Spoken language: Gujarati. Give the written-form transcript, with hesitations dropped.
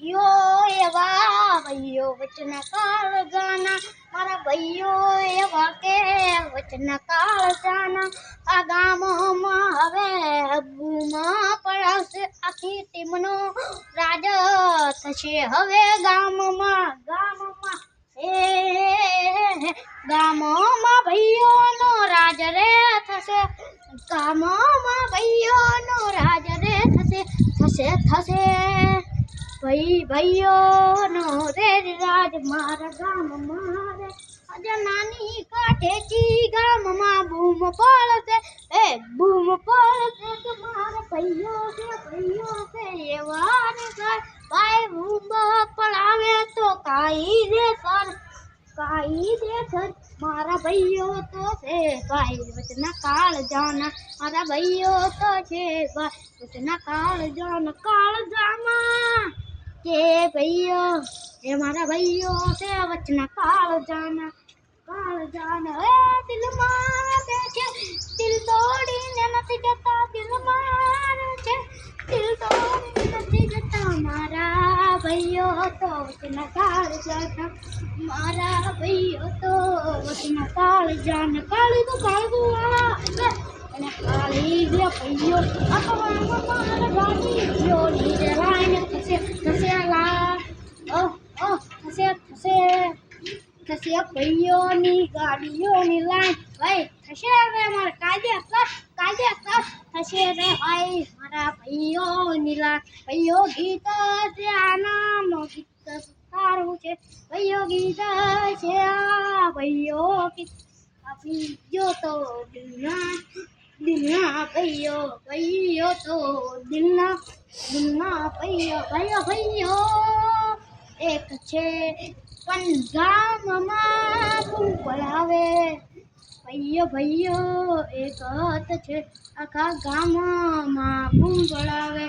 ભાઈઓ એવા ભાઈઓ વચન કાળજાના મારા ભાઈઓ એવા કે વચન કાળજાના આ ગામમાં હવે બૂમા પડાવશે આખી ટીમનો રાજ થશે હવે ગામમાં ગામમાં ભાઈઓનો રાજ રે થશે ગામમાં ભાઈઓનો રાજ રે થશે ભાઈઓનો રે રાજ મારા ગામમાં રે આજે નાની કાઠેથી ગામમાં બૂમ પડશે બૂમ પડશે કે મારા ભાઈઓ છે એવા ને ભાઈ બૂમ પડાવે તો કાઈ દે સર મારા ભાઈઓ તો છે ભાઈ વચના કાળજાના મારા ભાઈઓ તો છે ભાઈ વચના કાળજામાં કે ભાઈઓ એ મારા ભાઈઓ છે વચના કાળજાના એ દિલમાં છે દિલ તોડીને નથી જતા દિલમાં છે દિલ તોડીને નથી જતા મારા ભાઈઓ તો વચના કાળજાના મારા ભાઈઓ તો વચના કાળજાના કાળું અને કાળી જે ભાઈઓ અકવામાં મારા ગાડી ગયો નીચે લાઈને થશે ભાઈઓની ગાડીઓની લાઈન ભાઈ થશે રે મારા કાયદેસર થશે રે ભાઈ મારા ભાઈઓની લાઈન ભાઈઓ ગીત છે આનામનો ગીત સારું છે ભાઈઓ ગીત છે આ ભાઈઓ ગીત ભાઈઓ તો દિલના ભાઈઓ તો દિલના ભાઈઓ એક છે પણ ગામમાં બૂમ પડાવે ભાઈઓ એક છે આખા ગામમાં બૂમ પડાવે